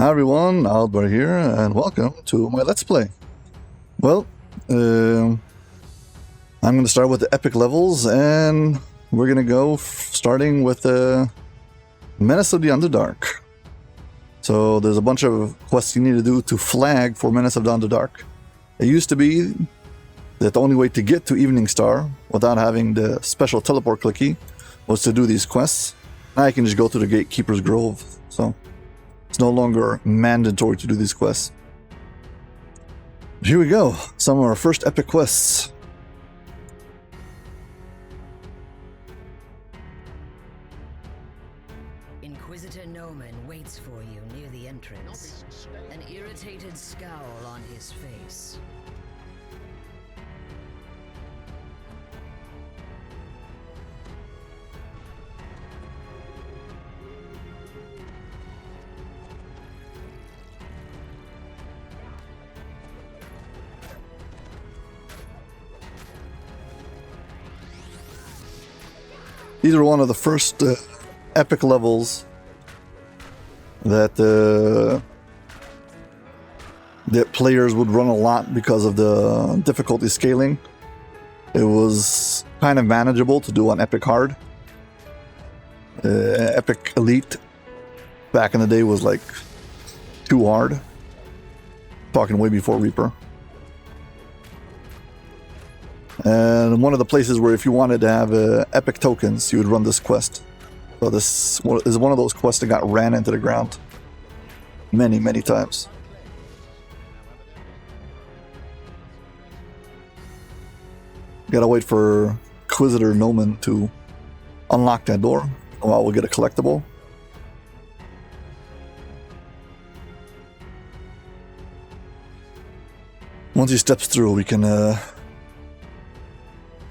Hi everyone, Aldbar here, and welcome to my Let's Play. Well, I'm going to start with the epic levels, and we're going to go starting with Menace of the Underdark. So there's a bunch of quests you need to do to flag for Menace of the Underdark. It used to be that the only way to get to Evening Star without having the special teleport clicky was to do these quests. Now you can just go to the Gatekeeper's Grove, so it's no longer mandatory to do these quests. Here we go, some of our first epic quests. Inquisitor Noman waits for you near the entrance, an irritated scowl on his face. These are one of the first epic levels that players would run a lot because of the difficulty scaling. It was kind of manageable to do on Epic Hard. Epic Elite back in the day was like too hard. Talking way before Reaper. And one of the places where if you wanted to have epic tokens, you would run this quest. So this is one of those quests that got ran into the ground many, many times. Gotta wait for Inquisitor Noman to unlock that door, while we'll get a collectible. Once he steps through, we can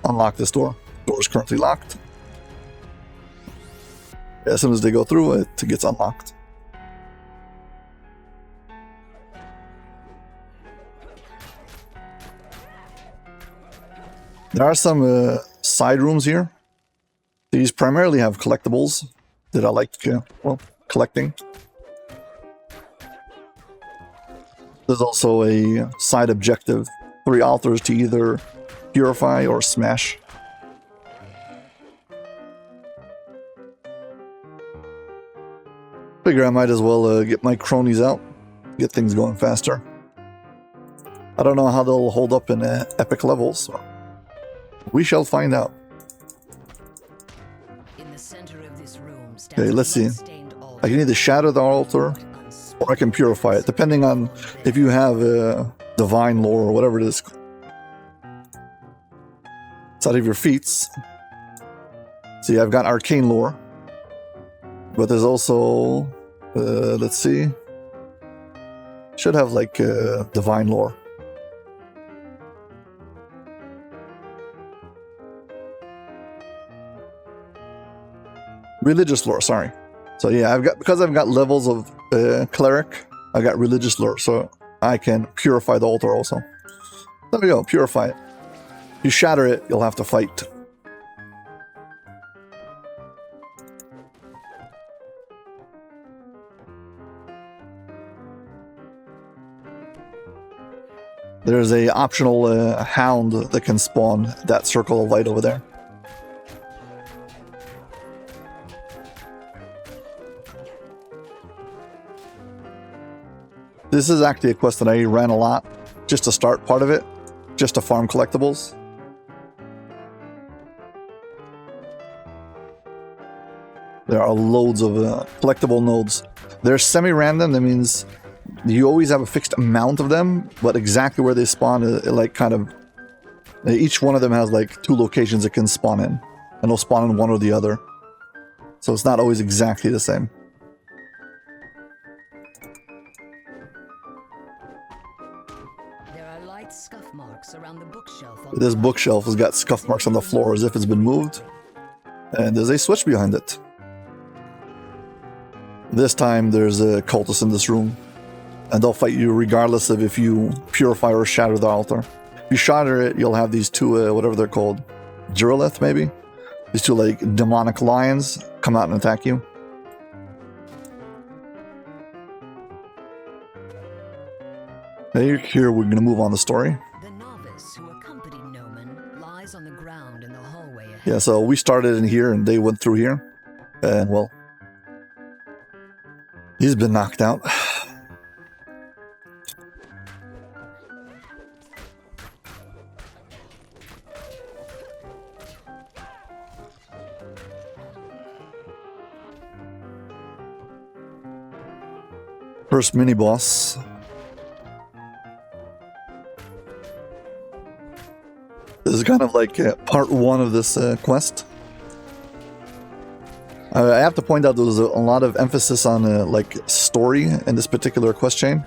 unlock this door. The door is currently locked. As soon as they go through, it gets unlocked. There are some side rooms here. These primarily have collectibles that I like, collecting. There's also a side objective. 3 altars to either purify or smash. Figure I might as well get my cronies out, get things going faster. I don't know how they'll hold up in epic levels, so we shall find out. In the center of this room stands Okay, let's see. I can either shatter the altar or I can purify it, depending on if you have divine lore or whatever it is. Out of your feats. See, I've got arcane lore, but there's also let's see, should have like divine lore. Religious lore, sorry. So yeah, because I've got levels of cleric, I got religious lore, so I can purify the altar also. There we go, purify it. If you shatter it, you'll have to fight. There's a optional hound that can spawn that circle of light over there. This is actually a quest that I ran a lot, just to start part of it, just to farm collectibles. There are loads of collectible nodes. They're semi-random, that means you always have a fixed amount of them, but exactly where they spawn, each one of them has like 2 locations it can spawn in, and they'll spawn in one or the other. So it's not always exactly the same. There are light scuff marks around the bookshelf. This bookshelf has got scuff marks on the floor as if it's been moved, and there's a switch behind it. This time there's a cultist in this room, and they'll fight you regardless of if you purify or shatter the altar. If you shatter it, you'll have these 2, whatever they're called, Duralith maybe? These 2 like demonic lions come out and attack you. Here we're gonna move on the story. The novice who accompanied Noman lies on the ground in the hallway ahead. Yeah, so we started in here and they went through here. And well, he's been knocked out. First mini boss. This is kind of like part one of this quest. I have to point out there was a lot of emphasis on like story in this particular quest chain.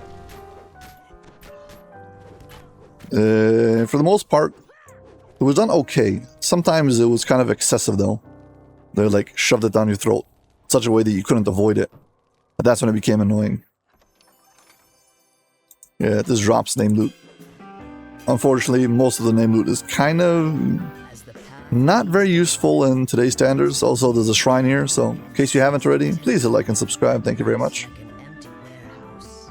For the most part, it was done okay. Sometimes it was kind of excessive though. They like shoved it down your throat in such a way that you couldn't avoid it. But that's when it became annoying. Yeah, this drops name loot. Unfortunately, most of the name loot is kind of not very useful in today's standards. Also, there's a shrine here, so in case you haven't already, please hit like and subscribe. Thank you very much. An empty warehouse.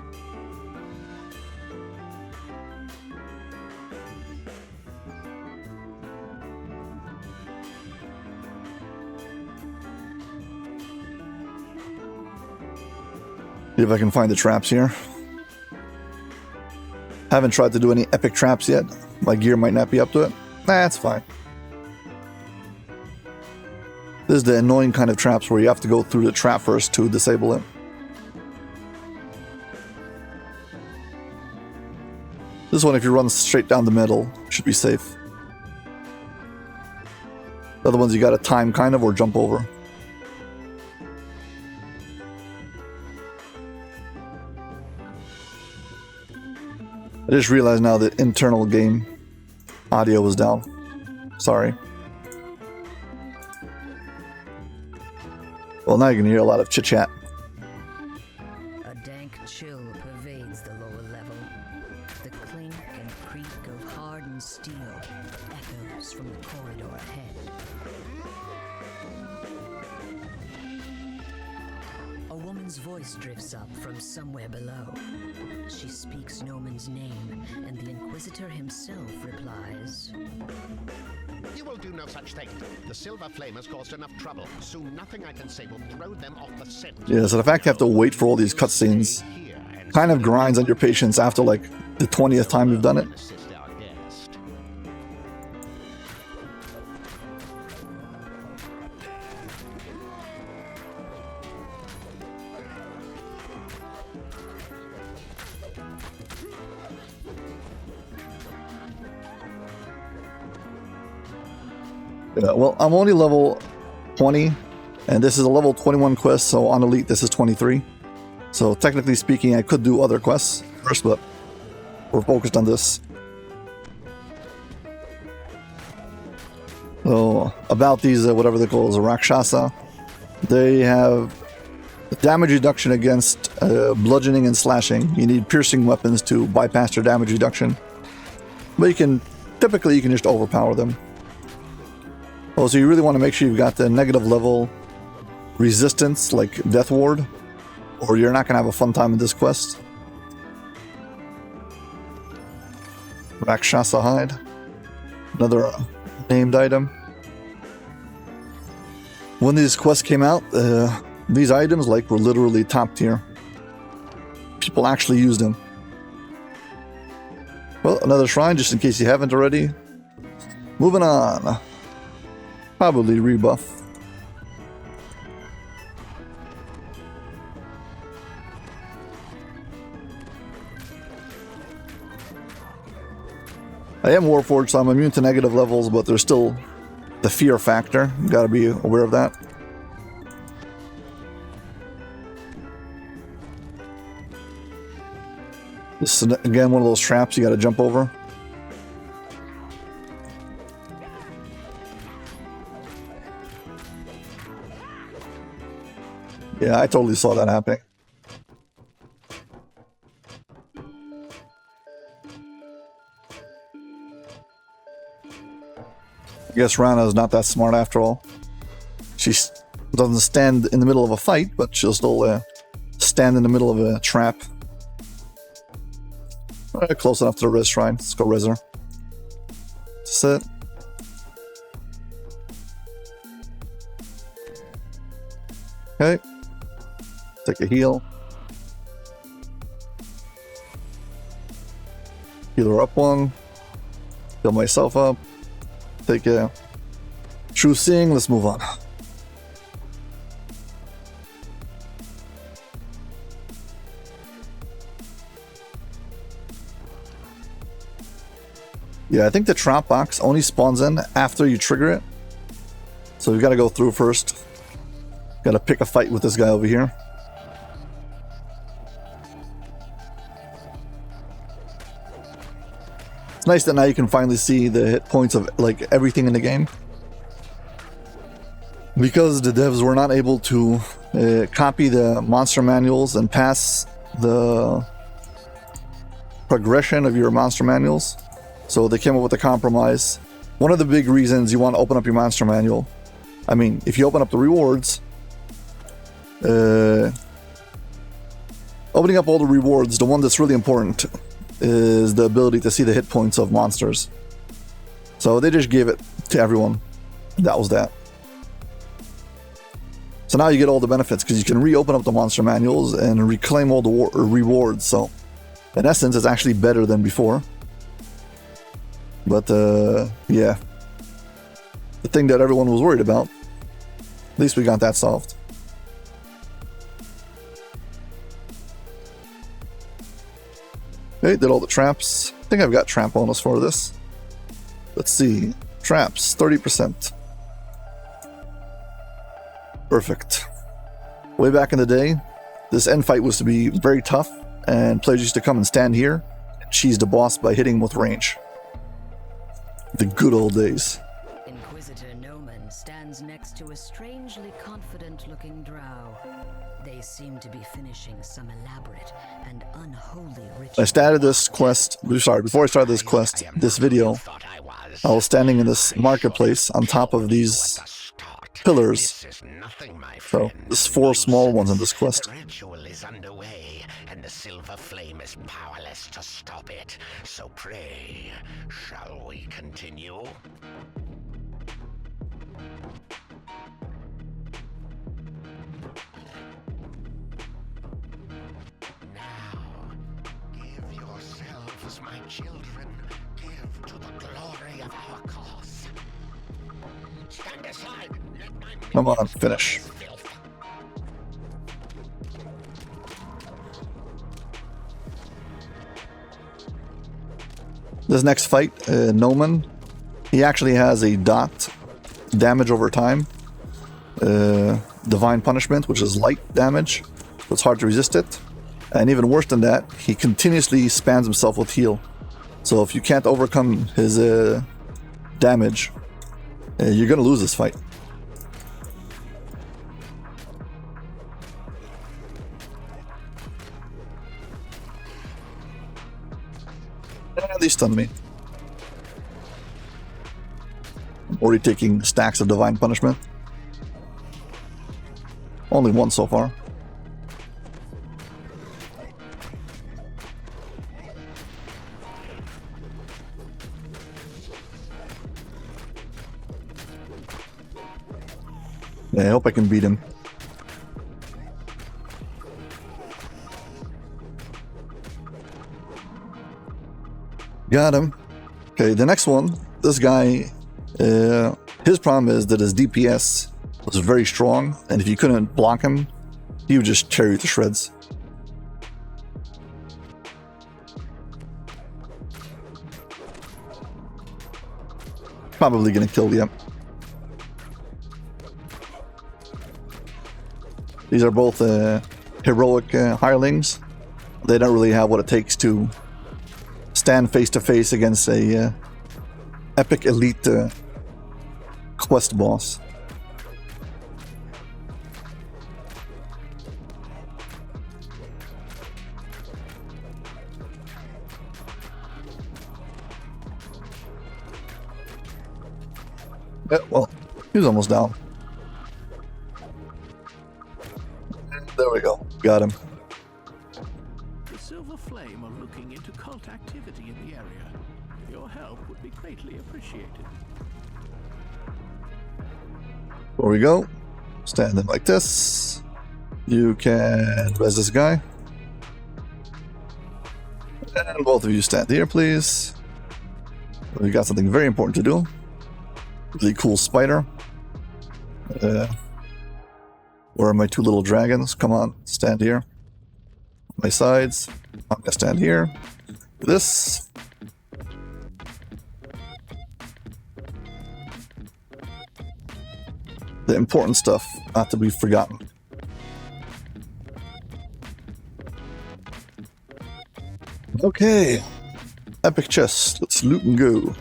See if I can find the traps here. Haven't tried to do any epic traps yet. My gear might not be up to it. That's fine. This is the annoying kind of traps where you have to go through the trap first to disable it. This one, if you run straight down the middle, should be safe. The other ones you gotta time kind of or jump over. I just realized now that internal game audio was down. Sorry. Well, now you can hear a lot of chit-chat. A dank chill pervades the lower level. The clink and creak of hardened steel echoes from the corridor ahead. A woman's voice drifts up from somewhere below. She speaks Noman's name, and the Inquisitor himself replies. You will do no such thing. The Silver Flame has caused enough trouble. Soon nothing I can say will throw them off the scent. Yeah, so the fact you have to wait for all these cutscenes kind of grinds on your patience after like the 20th time you've done it. Yeah, well, I'm only level 20, and this is a level 21 quest, so on Elite this is 23. So technically speaking, I could do other quests first, but we're focused on this. So, about these, whatever they call as a Rakshasa, they have damage reduction against bludgeoning and slashing. You need piercing weapons to bypass their damage reduction. But you can just overpower them. Oh, so you really want to make sure you've got the negative level resistance, like Death Ward, or you're not going to have a fun time in this quest. Rakshasa Hide. Another named item. When these quests came out, these items were literally top tier. People actually used them. Well, another shrine, just in case you haven't already. Moving on. Probably rebuff. I am Warforged, so I'm immune to negative levels, but there's still the fear factor. You gotta be aware of that. This is, again, one of those traps you gotta jump over. Yeah, I totally saw that happening. I guess Rana is not that smart after all. She doesn't stand in the middle of a fight, but she'll still stand in the middle of a trap. Close enough to the res shrine. Let's go res her. Sit. Okay. Take a heal. Heal her up one. Heal myself up. Take a true seeing. Let's move on. Yeah, I think the trap box only spawns in after you trigger it. So we've got to go through first. Got to pick a fight with this guy over here. It's nice that now you can finally see the hit points of like everything in the game. Because the devs were not able to copy the monster manuals and pass the progression of your monster manuals. So they came up with a compromise. One of the big reasons you want to open up your monster manual, I mean, if you open up the rewards, opening up all the rewards, the one that's really important is the ability to see the hit points of monsters. So they just gave it to everyone. That was that. So now you get all the benefits because you can reopen up the monster manuals and reclaim all the rewards. So in essence, it's actually better than before. But yeah, the thing that everyone was worried about, at least we got that solved. Okay, did all the traps. I think I've got trap bonus for this. Let's see. Traps, 30%. Perfect. Way back in the day, this end fight was to be very tough, and players used to come and stand here and cheese the boss by hitting him with range. The good old days. Inquisitor Noman stands next to a strangely confident-looking drow. They seem to be finishing some elaborate and unholy ritual. I started this quest, sorry, before I started this quest, this video, I was standing in this marketplace on top of these pillars. So, there's 4 small ones in this quest. The ritual is underway, and the silver flame is powerless to stop it. So pray, shall we continue? Now, give yourselves, my children. Give to the glory of our cause. Stand aside. Let my Come on, finish. This next fight, Noman, he actually has a dot damage over time. Divine Punishment, which is light damage, so it's hard to resist it. And even worse than that, he continuously spams himself with heal. So if you can't overcome his damage, you're gonna lose this fight. And they stunned me. I'm already taking stacks of Divine Punishment. Only one so far. Yeah, I hope I can beat him. Got him. Okay, the next one, this guy, his problem is that his DPS was very strong, and if you couldn't block him, he would just tear you to shreds. Probably gonna kill the imp. These are both heroic hirelings. They don't really have what it takes to stand face to face against a epic elite quest boss. Yeah, well, he was almost down. There we go. Got him. The silver flame of looking into cult activity in the area. Your help would be greatly appreciated. Before we go, stand in like this. You can res this guy. And both of you stand here, please. We got something very important to do. Really cool spider. Where are my two little dragons? Come on, stand here. My sides. I'm gonna stand here. This. The important stuff, not to be forgotten. Okay. Epic chest. Let's loot and go.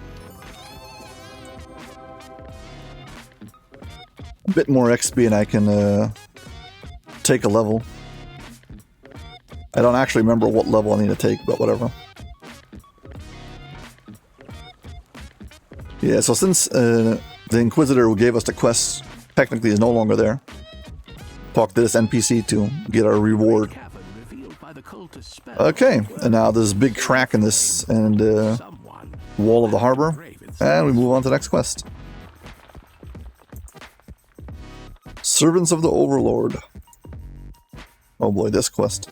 A bit more XP and I can take a level. I don't actually remember what level I need to take, but whatever. Yeah, so since the Inquisitor who gave us the quest technically is no longer there, talk to this NPC to get our reward. Okay, and now there's a big crack in this and wall of the harbor, and we move on to the next quest. Servants of the Overlord. Oh boy, this quest.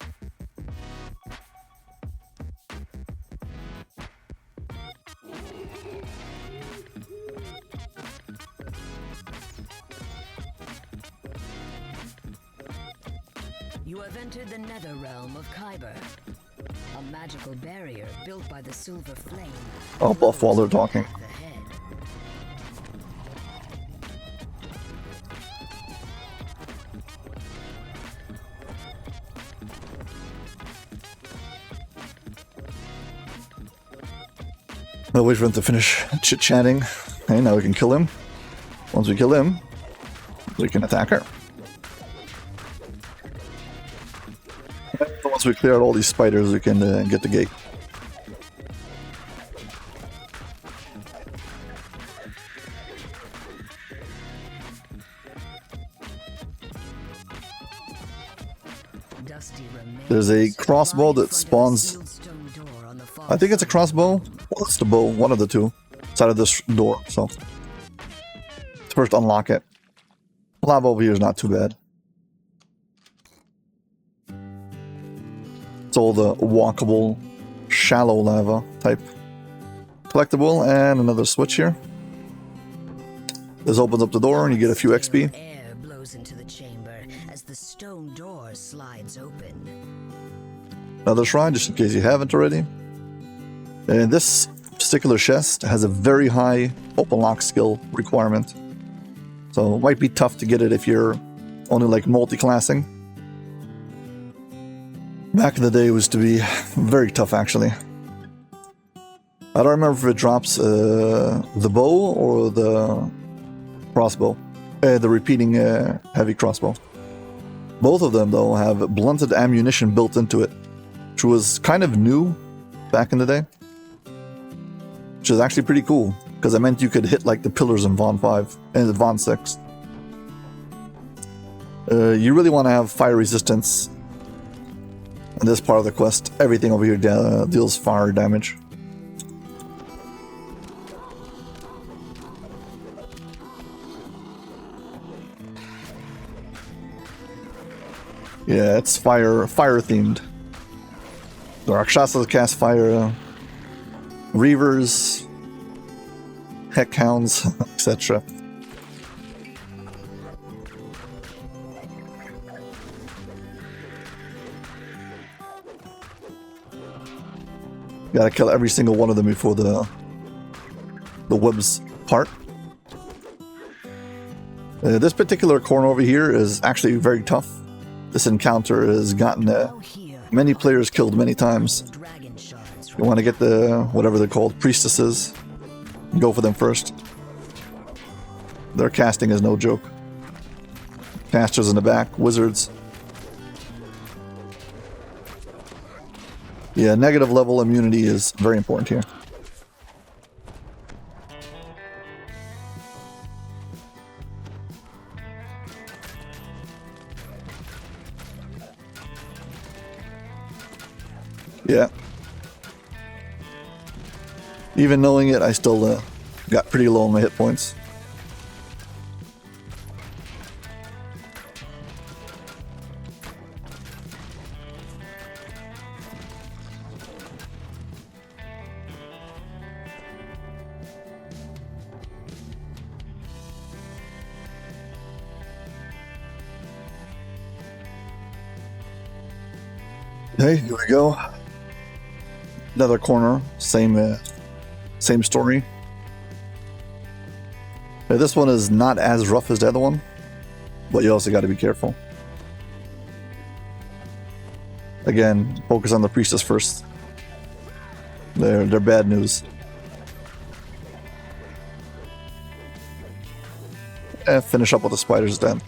You have entered the nether realm of Khyber, a magical barrier built by the silver flame. I'll buff while they're talking. The head. I'll wait for him to finish chit-chatting. Okay, now we can kill him. Once we kill him, we can attack her. Once we clear out all these spiders, we can get the gate. There's a crossbow that spawns. I think it's a crossbow. Well, it's the bow, one of the two, side of this door. So let's first unlock it. Lava over here is not too bad. It's all the walkable, shallow lava type. Collectible, and another switch here. This opens up the door and you get a few XP. Air blows into the chamber as the stone door slides open. Another shrine, just in case you haven't already. And this particular chest has a very high open lock skill requirement. So it might be tough to get it if you're only like multi-classing. Back in the day, it was to be very tough, actually. I don't remember if it drops the bow or the crossbow. The repeating heavy crossbow. Both of them, though, have blunted ammunition built into it, which was kind of new back in the day. Which is actually pretty cool, because it meant you could hit like the pillars in Von 5 and Von 6. You really want to have fire resistance. In this part of the quest, everything over here deals fire damage. Yeah, it's fire themed. The Rakshasas cast fire, Reavers, Heckhounds, etc. Gotta kill every single one of them before the webs part. This particular corner over here is actually very tough. This encounter has gotten many players killed many times. You want to get the, whatever they're called, priestesses. Go for them first. Their casting is no joke. Casters in the back, wizards. Yeah, negative level immunity is very important here. Yeah. Even knowing it, I still got pretty low on my hit points. Okay, here we go. Another corner, same story. Now, this one is not as rough as the other one, but you also got to be careful. Again, focus on the priestess first. They're bad news. And finish up with the spiders then.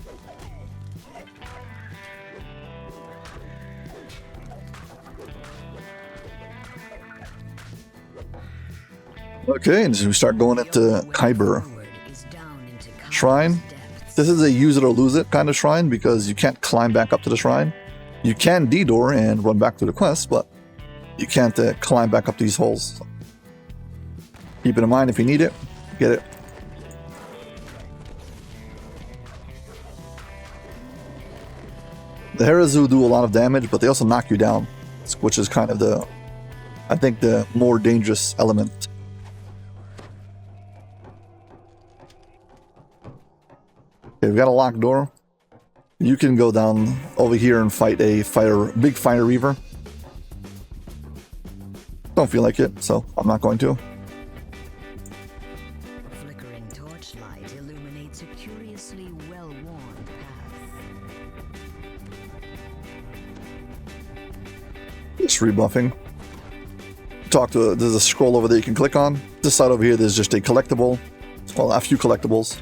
Okay, and we start going into Khyber Shrine. This is a use it or lose it kind of shrine because you can't climb back up to the shrine. You can D-door and run back to the quest, but you can't climb back up these holes. So keep it in mind if you need it, get it. The Herazu do a lot of damage, but they also knock you down, which is kind of I think the more dangerous element. Okay, we've got a locked door. You can go down over here and fight a big fire reaver. Don't feel like it, so I'm not going to. Flickering torchlight illuminates a curiously well-worn path. Just rebuffing. There's a scroll over there you can click on. This side over here, there's just a collectible. Well, a few collectibles.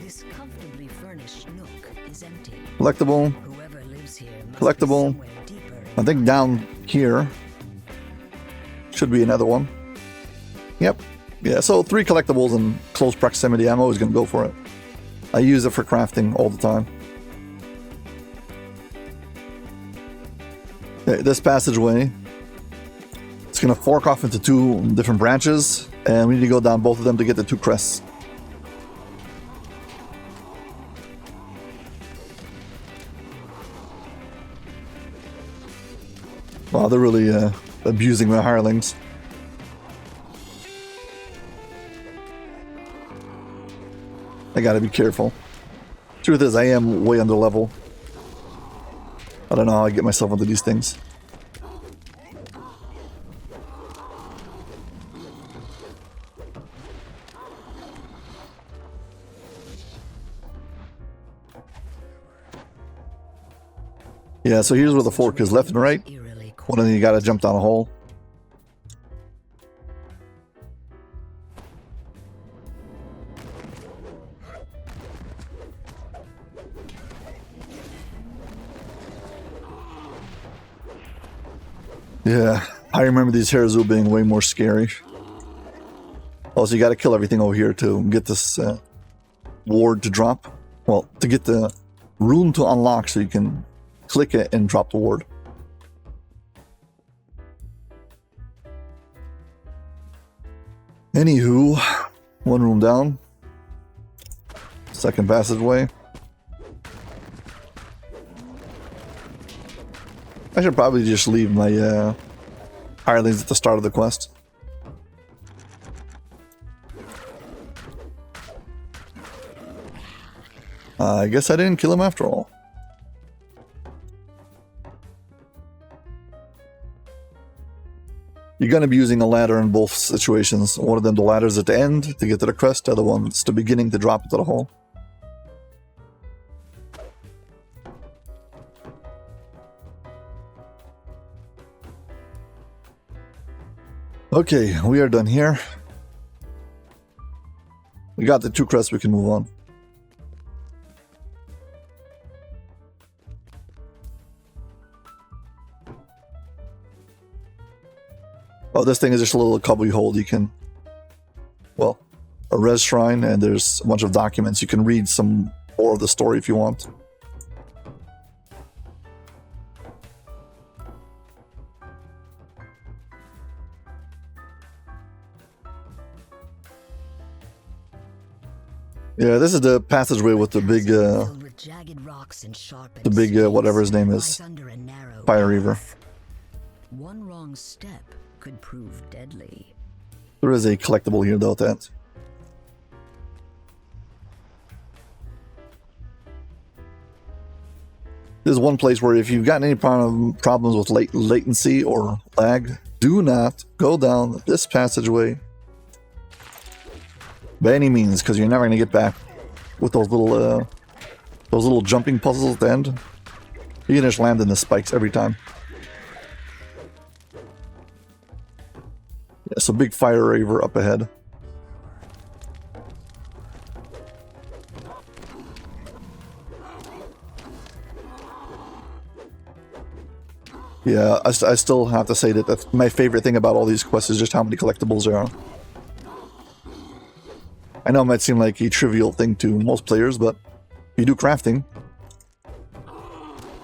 This comfortably furnished nook is empty. Collectible. Whoever lives here must Collectible. be somewhere deeper in I think down here should be another one. Yep. Yeah, so 3 collectibles in close proximity. I'm always going to go for it. I use it for crafting all the time. Okay, this passageway, it's going to fork off into 2 different branches, and we need to go down both of them to get the 2 crests. Wow, they're really abusing my hirelings. I gotta be careful. Truth is, I am way under level. I don't know how I get myself into these things. Yeah, so here's where the fork is, left and right. Well, then you gotta jump down a hole. Yeah, I remember these Herazu being way more scary. Also, you gotta kill everything over here to get this ward to drop. Well, to get the room to unlock so you can click it and drop the ward. Anywho, 1 room down. Second passageway. I should probably just leave my hirelings at the start of the quest. I guess I didn't kill him after all. You're going to be using a ladder in both situations. One of them, the ladder's at the end to get to the crest. The other one's the beginning to drop into the hole. Okay, we are done here. We got the 2 crests, we can move on. Oh, this thing is just a little cubby hole. You can, well, a res shrine, and there's a bunch of documents. You can read some more of the story if you want. Yeah, this is the passageway with the big, whatever his name is, Fire Reaver. One wrong step could prove deadly. There is a collectible here, though, that. This is one place where if you've got any problems with latency or lag, do not go down this passageway by any means, because you're never going to get back with those little jumping puzzles at the end. You can just land in the spikes every time. Yeah, so big fire raver up ahead. Yeah, I still have to say that that's my favorite thing about all these quests is just how many collectibles there are. I know it might seem like a trivial thing to most players, but if you do crafting,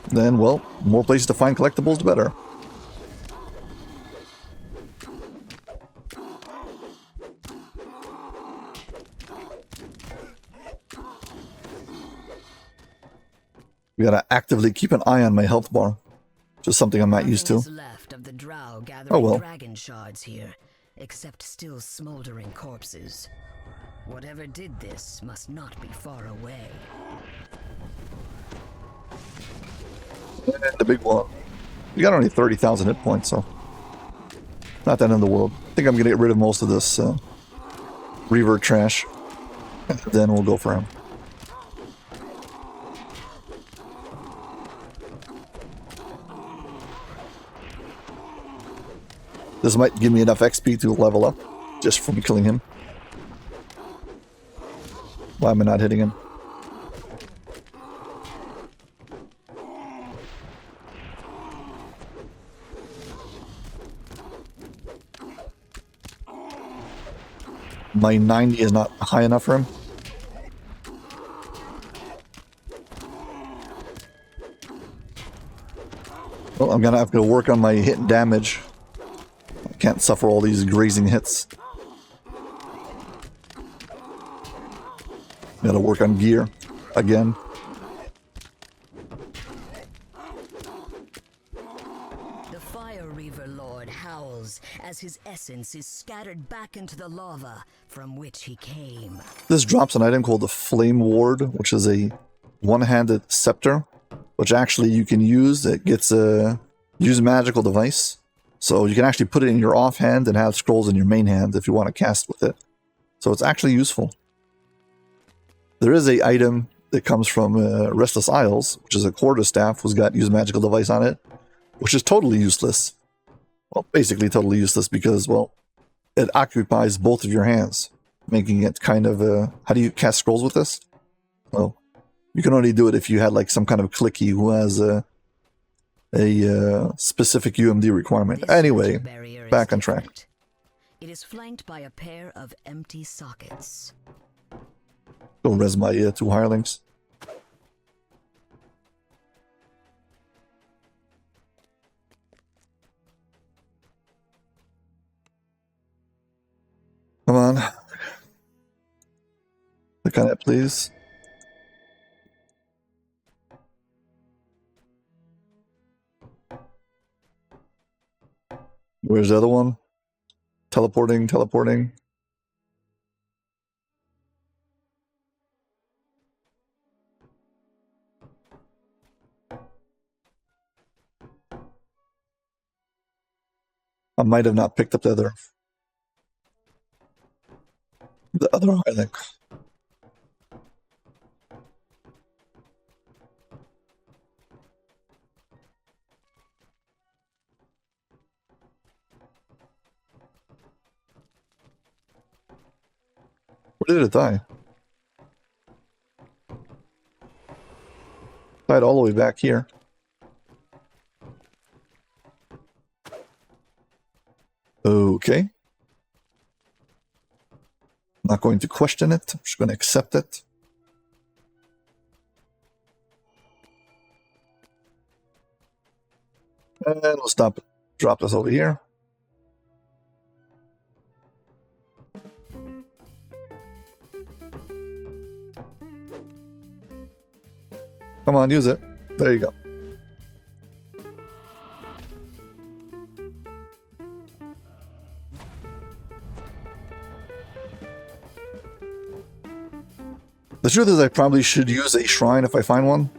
then, well, more places to find collectibles, the better. We gotta actively keep an eye on my health bar. Just something I'm not used to. Left of the drow Oh well. Dragon shards here, except still smoldering corpses. Whatever did this must not be far away. And the big one. We got only 30,000 hit points, so not that in the world. I think I'm gonna get rid of most of this Reaver trash. Then we'll go for him. This might give me enough XP to level up, just from killing him. Why am I not hitting him? My 90 is not high enough for him. Well, I'm gonna have to work on my hit damage. Can't suffer all these grazing hits. Gotta work on gear again. The Fire Reaver Lord howls as his essence is scattered back into the lava from which he came. This drops an item called the Flame Ward, which is a one-handed scepter, which actually you can use. It gets a use magical device. So you can actually put it in your offhand and have scrolls in your main hand if you want to cast with it. So it's actually useful. There is a item that comes from Restless Isles, which is a quarterstaff who's got use magical device on it, which is totally useless. Well, basically totally useless because, well, it occupies both of your hands, making it kind of how do you cast scrolls with this? Well, you can only do it if you had like some kind of clicky who has a specific UMD requirement. Anyway, back on track. It is flanked by a pair of empty sockets. Go res my two hirelings. Come on. Click on it, please. Where's the other one? Teleporting, teleporting. I might have not picked up the other I think. Where did it die? Died all the way back here. Okay. Not going to question it. I'm just going to accept it. And we'll stop. Drop this over here. Come on, use it. There you go. The truth is I probably should use a shrine if I find one.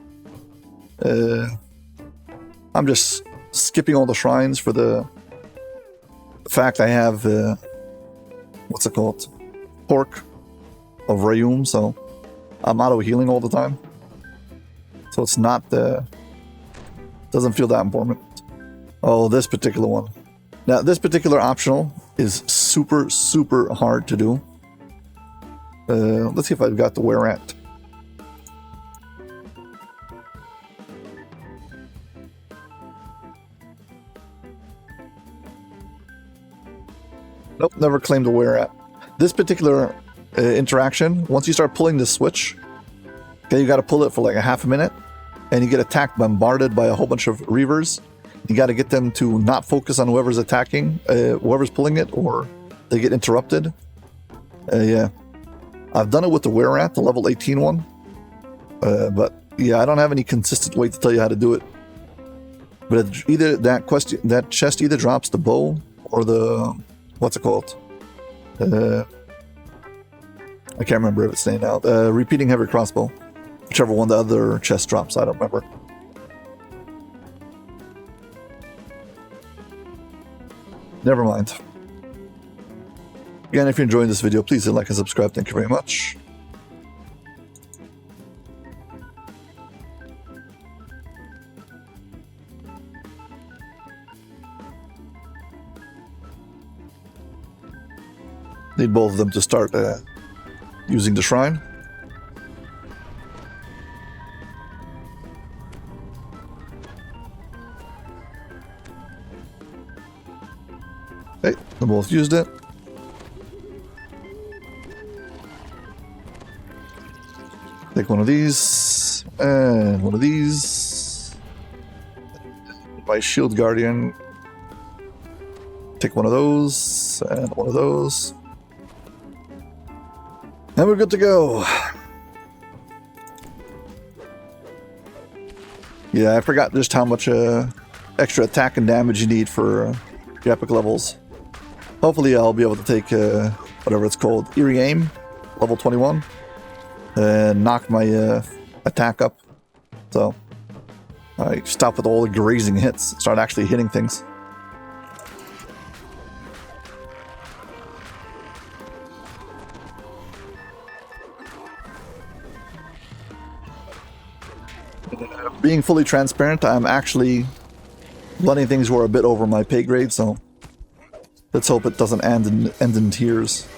I'm just skipping all the shrines for the fact I have, what's it called? Pork of Rayum, so I'm auto-healing all the time. So it's not, doesn't feel that important. Oh, this particular one. Now, this particular optional is super, super hard to do. Let's see if I've got the where at. Nope, never claimed the where at. This particular interaction, once you start pulling this switch, okay, you got to pull it for like a half a minute, and you get attacked, bombarded by a whole bunch of Reavers. You got to get them to not focus on whoever's attacking, whoever's pulling it, or they get interrupted. Yeah. I've done it with the where at, the level 18 one. But yeah, I don't have any consistent way to tell you how to do it. But either that chest either drops the bow or the, what's it called? I can't remember if it's saying now. Repeating heavy crossbow. Whichever one the other chest drops, I don't remember. Never mind. Again, if you're enjoying this video, please hit like and subscribe. Thank you very much. Need both of them to start using the shrine. Okay, they both used it. Take one of these, and one of these. My shield guardian. Take one of those, and one of those. And we're good to go. Yeah, I forgot just how much extra attack and damage you need for your epic levels. Hopefully I'll be able to take whatever it's called, Eerie Aim, level 21. Knock my attack up, so I stop with all the grazing hits, start actually hitting things. Being fully transparent, I'm actually letting things who are a bit over my pay grade, so let's hope it doesn't end in tears.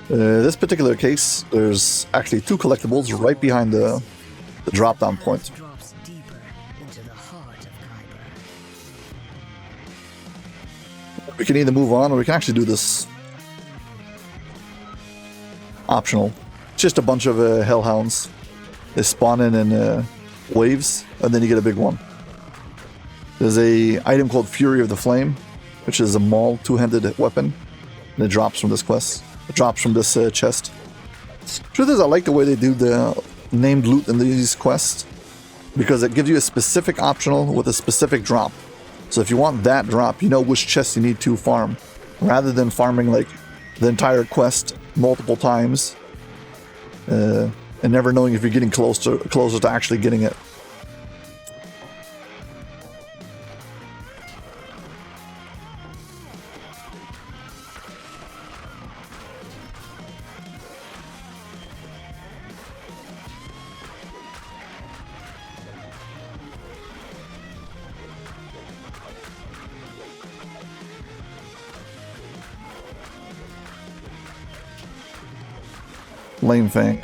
This particular case, there's actually two collectibles right behind the drop-down point. Drops deeper into the heart of Khyber. We can either move on, or we can actually do this optional. It's just a bunch of hellhounds. They spawn in waves, and then you get a big one. There's a item called Fury of the Flame, which is a maul two-handed weapon, and it drops from this quest. It drops from this chest. Truth is, I like the way they do the named loot in these quests, because it gives you a specific optional with a specific drop. So if you want that drop, you know which chest you need to farm, rather than farming like the entire quest multiple times and never knowing if you're getting closer to actually getting it. Lame Fang.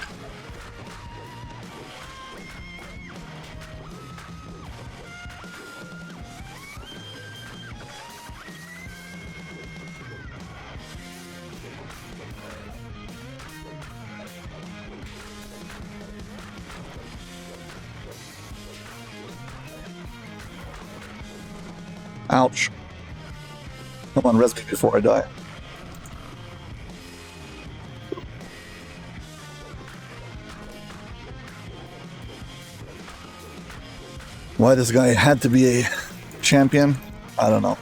Ouch. Come on, res me before I die. Why this guy had to be a champion, I don't know.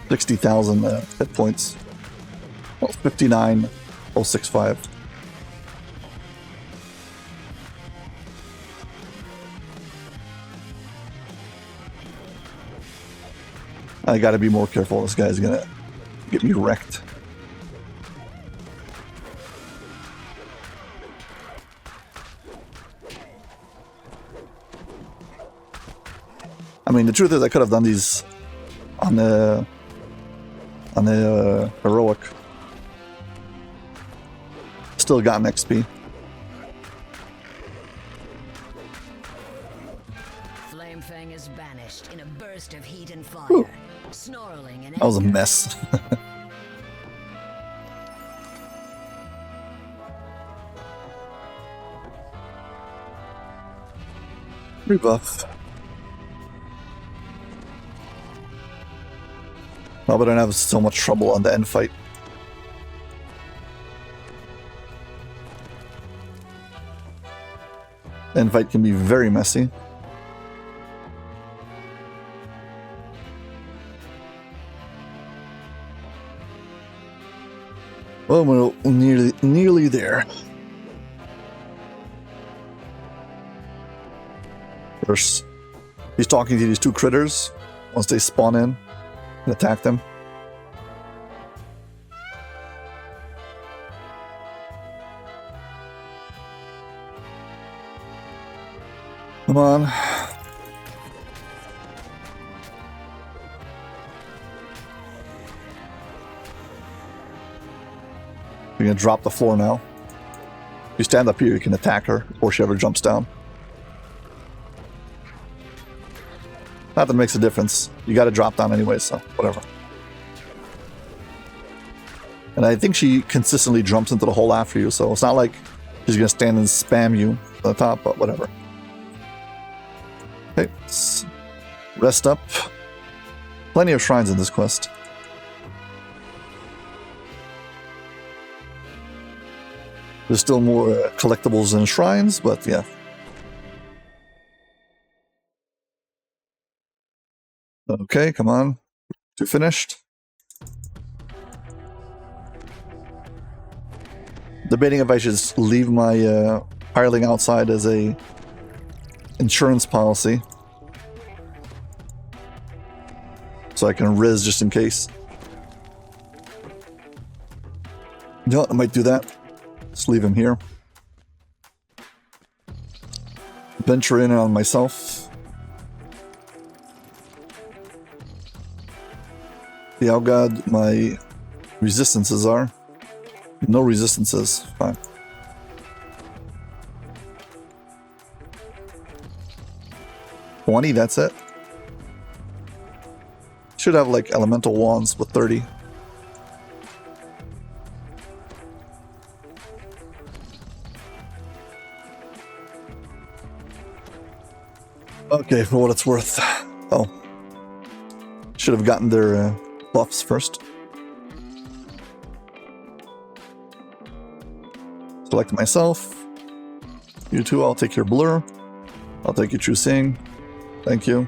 $60,000 hit points. Well, 59,065. I gotta be more careful. This guy's gonna get me wrecked. I mean, the truth is I could have done these on the heroic. Still gotten XP. Flame Fang is banished in a burst of heat and fire. Whew. Snarling and That was a anger. mess. Rebuff. Oh, but I don't have so much trouble on the end fight. End fight can be very messy. Well, we're nearly there. First, he's talking to these two critters. Once they spawn in, and attack them. Come on. You're gonna drop the floor now. If you stand up here, you can attack her before she ever jumps down. Not that it makes a difference. You gotta drop down anyway, so whatever. And I think she consistently jumps into the hole after you, so it's not like she's gonna stand and spam you at the top, but whatever. Okay, let's rest up. Plenty of shrines in this quest. There's still more collectibles and shrines, but yeah. Okay, come on. Two finished. Debating if I should just leave my piling outside as a insurance policy. So I can riz just in case. You know what, I might do that. Just leave him here. Venture in on myself. See how good my resistances are. No resistances. Fine. $20, that's it. Should have like elemental wands with 30. Okay, for what it's worth. Oh. Should have gotten their buffs first. Select myself. You two, I'll take your blur. I'll take your true seeing. Thank you.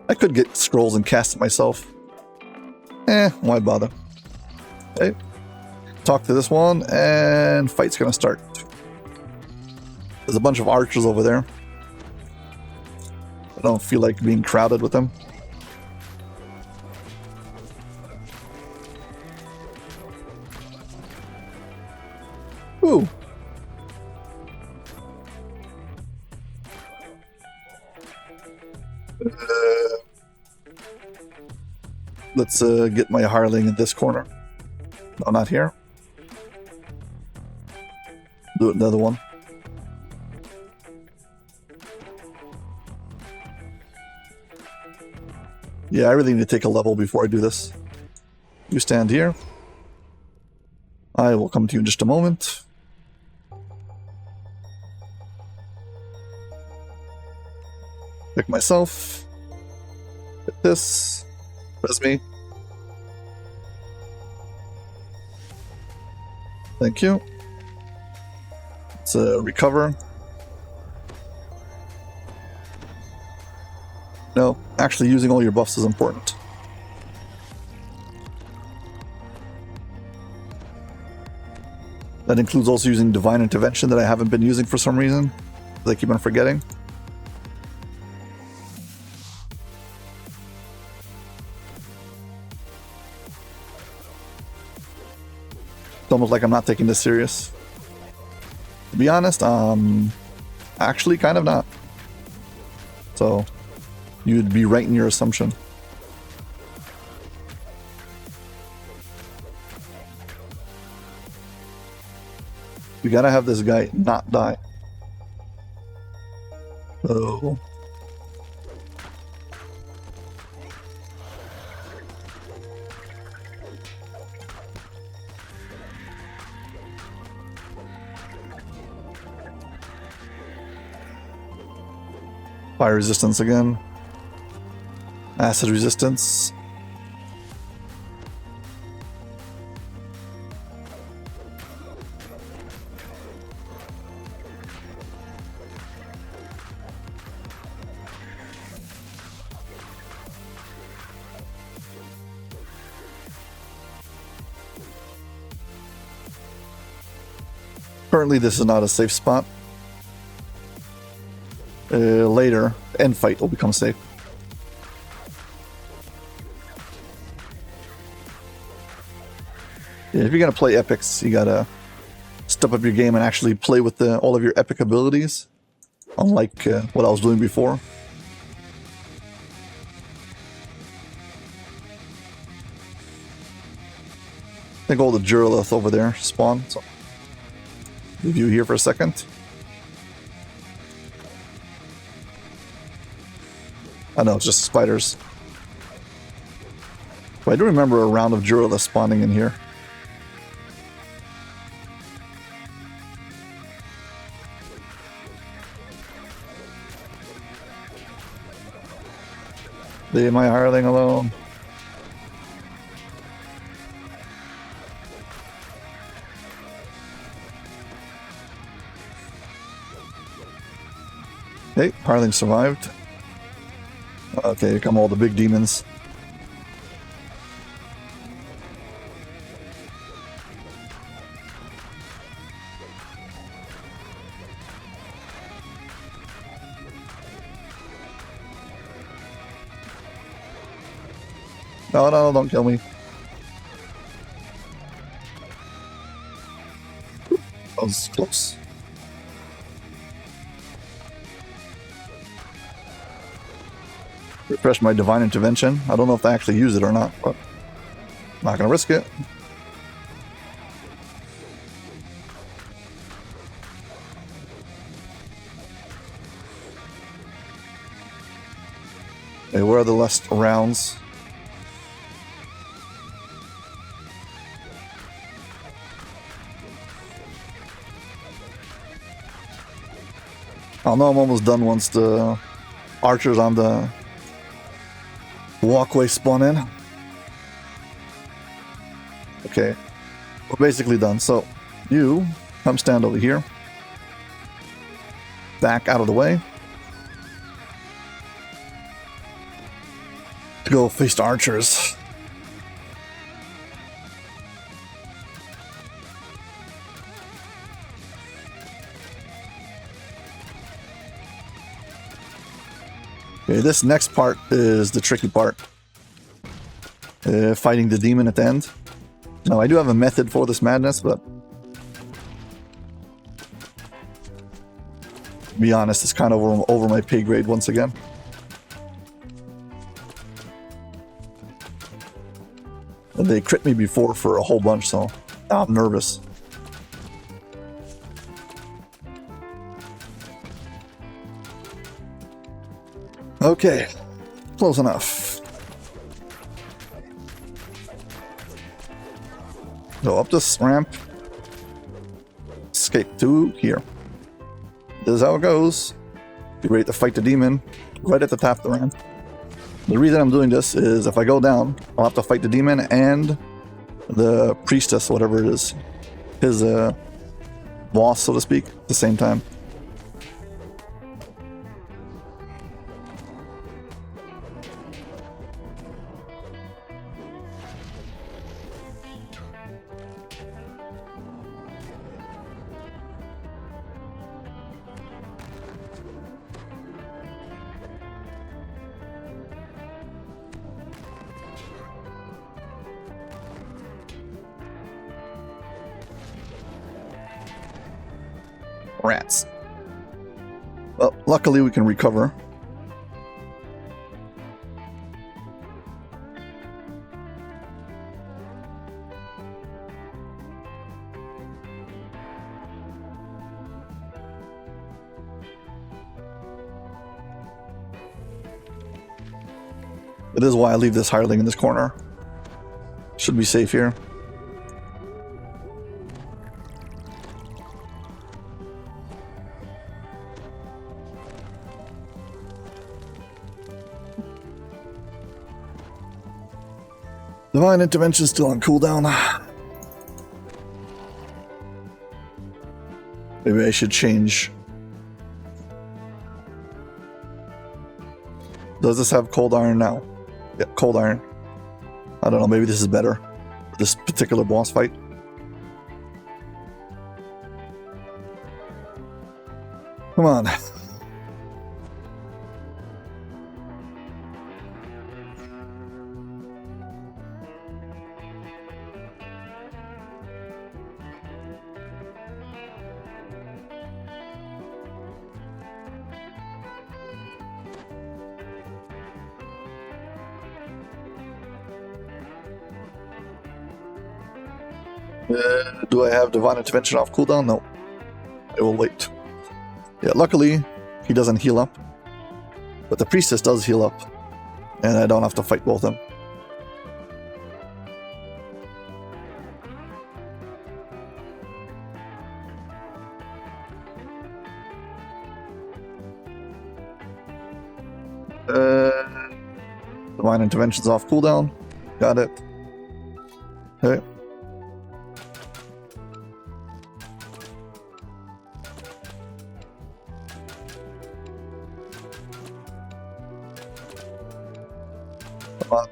I could get scrolls and cast it myself. Why bother? Okay. Talk to this one, and fight's gonna start. There's a bunch of archers over there. I don't feel like being crowded with them. Ooh. let's get my hireling in this corner. No, not here. Do another one. Yeah, I really need to take a level before I do this. You stand here. I will come to you in just a moment. Pick myself. Hit this. Res me. Thank you. Let's recover. No, actually using all your buffs is important. That includes also using Divine Intervention that I haven't been using for some reason. I keep on forgetting. It's almost like I'm not taking this serious. To be honest, actually kind of not. So, you'd be right in your assumption. We gotta have this guy not die. Oh. Fire resistance again. Acid resistance. Currently, this is not a safe spot. Later, end fight will become safe. Yeah, if you're gonna play epics, you gotta step up your game and actually play with all of your epic abilities, unlike what I was doing before. I think all the Duralith over there spawn. So leave you here for a second. I know, it's just spiders. But I do remember a round of Duralith spawning in here. Leave my hireling alone. Hey, hireling survived. Okay, here come all the big demons. No, no, don't kill me. That was close. Refresh my Divine Intervention. I don't know if I actually use it or not, but I'm not gonna risk it. Okay, where are the last rounds? I'll know I'm almost done once the archers on the walkway spawn in. Okay, we're basically done. So you come stand over here, back out of the way to go face the archers. Okay, this next part is the tricky part. Fighting the demon at the end. Now, I do have a method for this madness, but to be honest, it's kind of over my pay grade once again. They crit me before for a whole bunch, so now I'm nervous. Okay, close enough. Go up this ramp. Escape to here. This is how it goes. Be ready to fight the demon right at the top of the ramp. The reason I'm doing this is if I go down, I'll have to fight the demon and the priestess, whatever it is. His boss, so to speak, at the same time. Rats. Well, luckily we can recover. It is why I leave this hireling in this corner. Should be safe here. Divine Intervention still on cooldown. Maybe I should change. Does this have cold iron now? Yeah, cold iron. I don't know, maybe this is better for this particular boss fight. Come on. Do I have Divine Intervention off cooldown? No. I will wait. Yeah, luckily, he doesn't heal up. But the Priestess does heal up. And I don't have to fight both of them. Divine Intervention's off cooldown. Got it. Okay. Come on.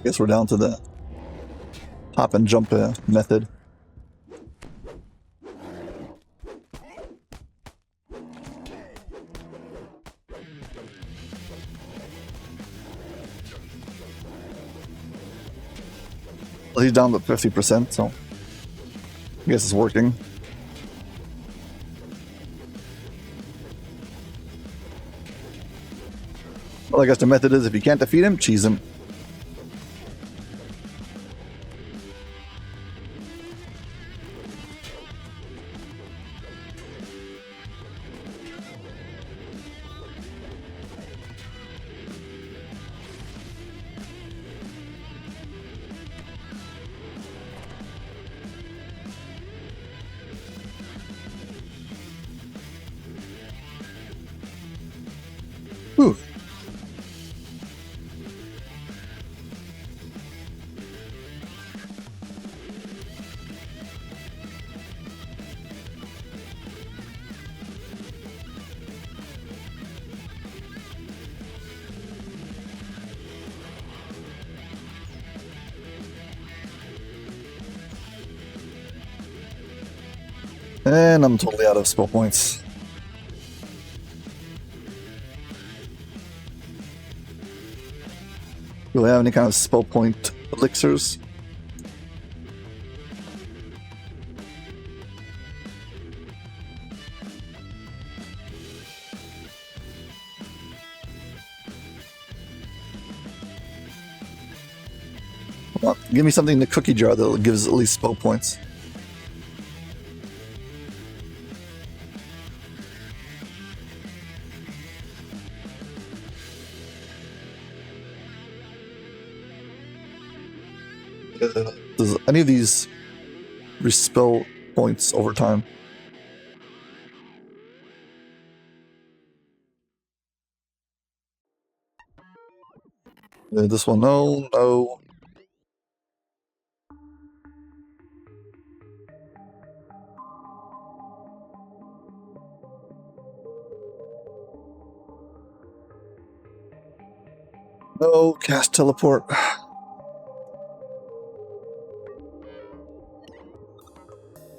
Guess we're down to the hop and jump method. Well, he's down to 50%, so I guess it's working. Well, I guess the method is if you can't defeat him, cheese him. Whew. And I'm totally out of spell points. Do I have any kind of spell point elixirs? Well, give me something in the cookie jar that gives at least spell points. Does any of these respell points over time? This one, no, no. No, cast teleport.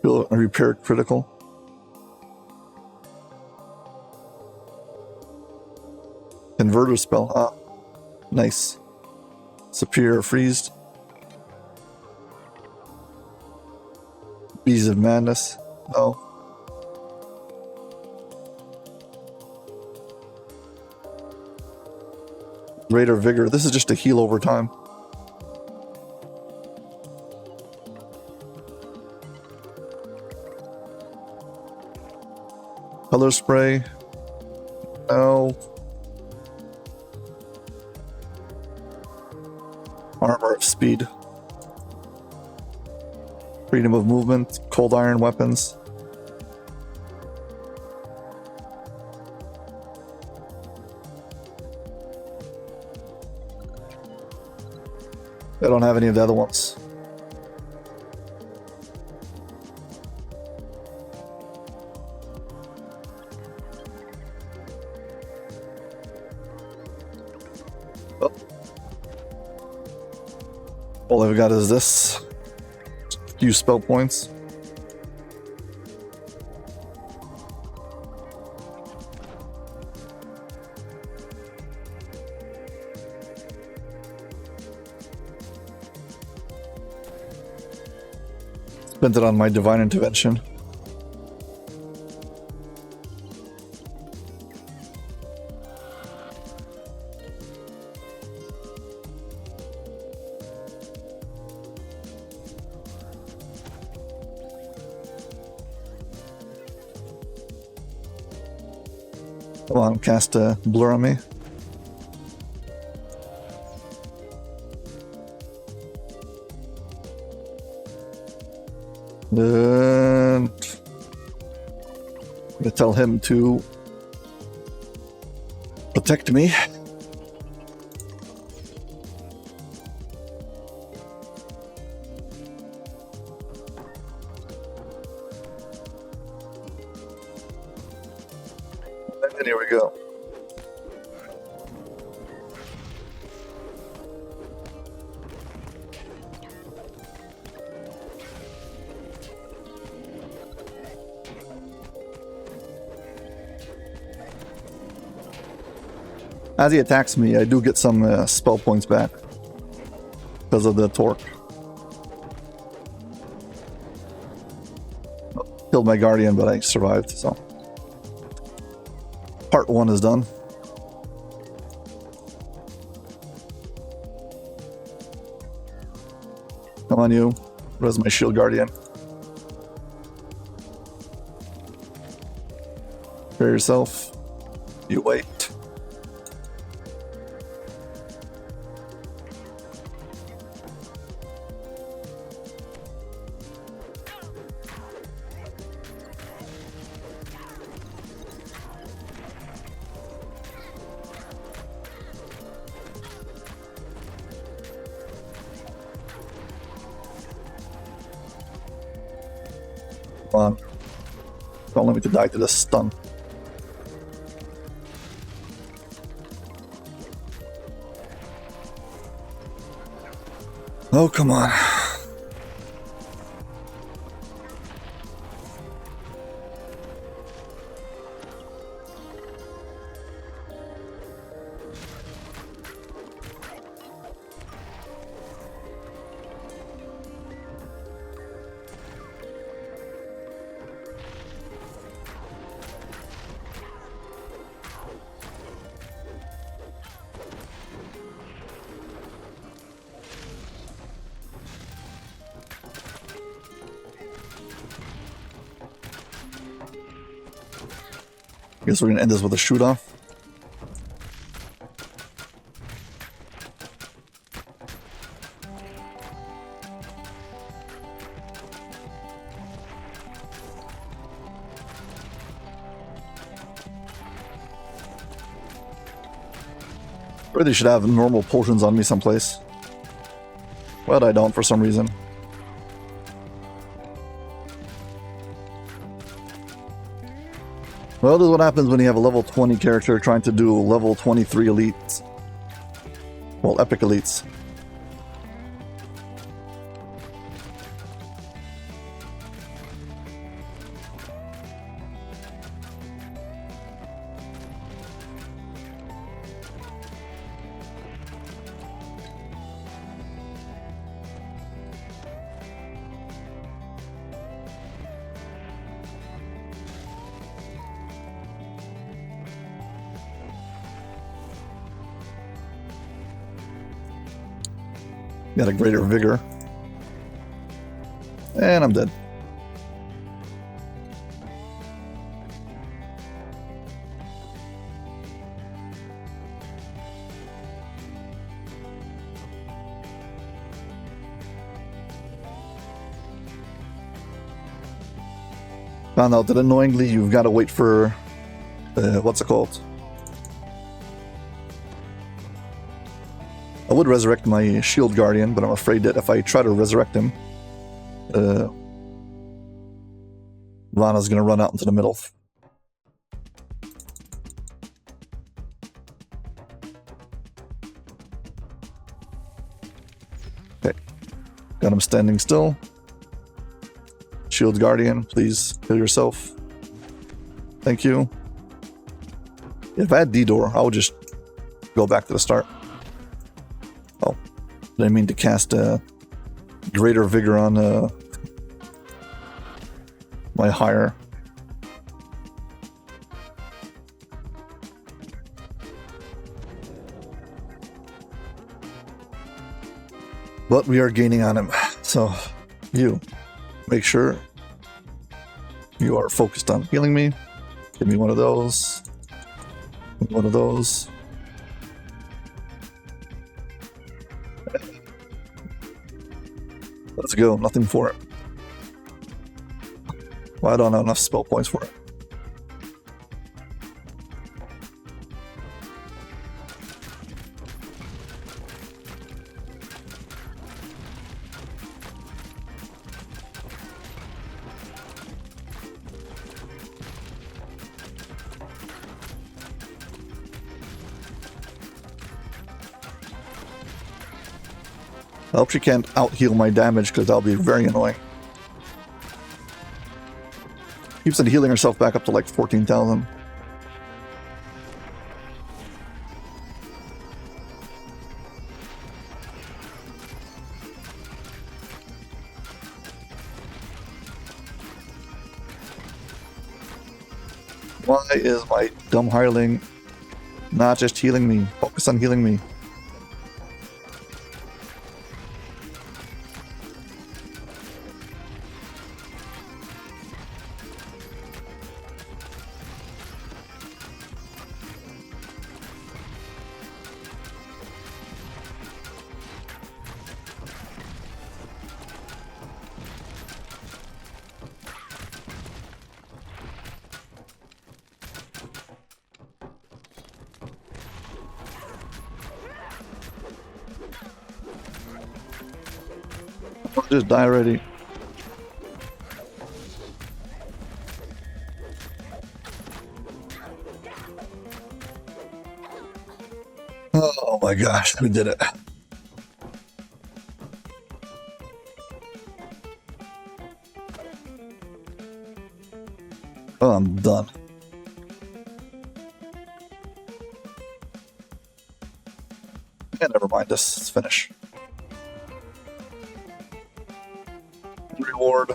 Feel a repair critical. Converter spell, huh? Nice. Superior freezed. Bees of Madness. No. Greater Vigor. This is just a heal over time. Color spray. No. Armor of speed. Freedom of movement. Cold iron weapons. I don't have any of the other ones. Oh. All I've got is this. Few spell points. Spent it on my divine intervention. Come on, cast a blur on me. And I'm gonna tell him to protect me. And here we go. As he attacks me, I do get some spell points back because of the torque. Killed my guardian, but I survived, so. Part 1 is done. Come on, you. Where's my shield guardian? Prepare yourself. You wait. Come on. Don't let me to die to this stun. Oh, come on. Guess we're gonna end this with a shoot off. Really should have normal potions on me someplace. But I don't for some reason. Well, this is what happens when you have a level 20 character trying to do level 23 elites. Well, epic elites. Got a greater vigor. And I'm dead. Found out that annoyingly you've got to wait for what's it called? I would resurrect my shield guardian, but I'm afraid that if I try to resurrect him, Lana's gonna run out into the middle. Okay, got him standing still. Shield guardian, please heal yourself. Thank you. If I had DDO, I would just go back to the start. Oh, didn't mean to cast greater vigor on my higher. But we are gaining on him, so you make sure you are focused on healing me. Give me one of those. One of those. Let's go. Nothing for it. Well, I don't have enough spell points for it. I hope she can't out-heal my damage, because that'll be very annoying. Keeps on healing herself back up to like 14,000. Why is my dumb hireling not just healing me? Focus on healing me. Just die already. Oh my gosh, we did it. Oh, I'm done. Yeah, never mind this. Let's finish. Reward.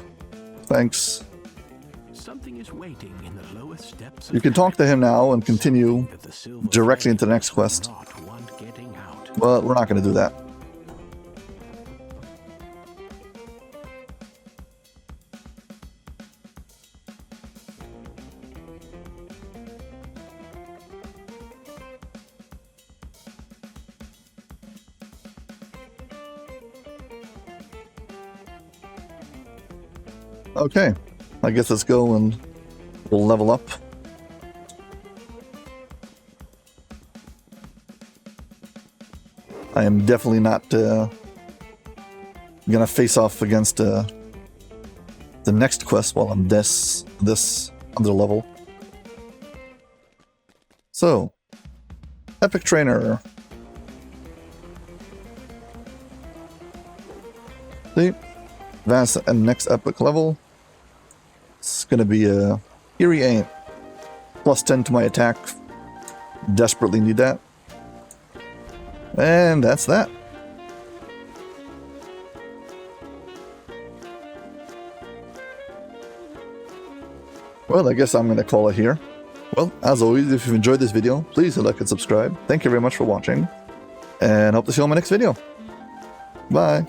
Thanks. Something is waiting in the lowest depths of You can talk to him now and continue directly into the next quest. But we're not going to do that. Okay, I guess let's go and we'll level up. I am definitely not gonna face off against the next quest while I'm this under level. So, Epic Trainer. See, advance and next epic level. It's gonna be a Eerie Aim. Plus 10 to my attack. Desperately need that. And that's that. Well, I guess I'm going to call it here. Well, as always, if you've enjoyed this video, please hit like and subscribe. Thank you very much for watching, and hope to see you on my next video. Bye.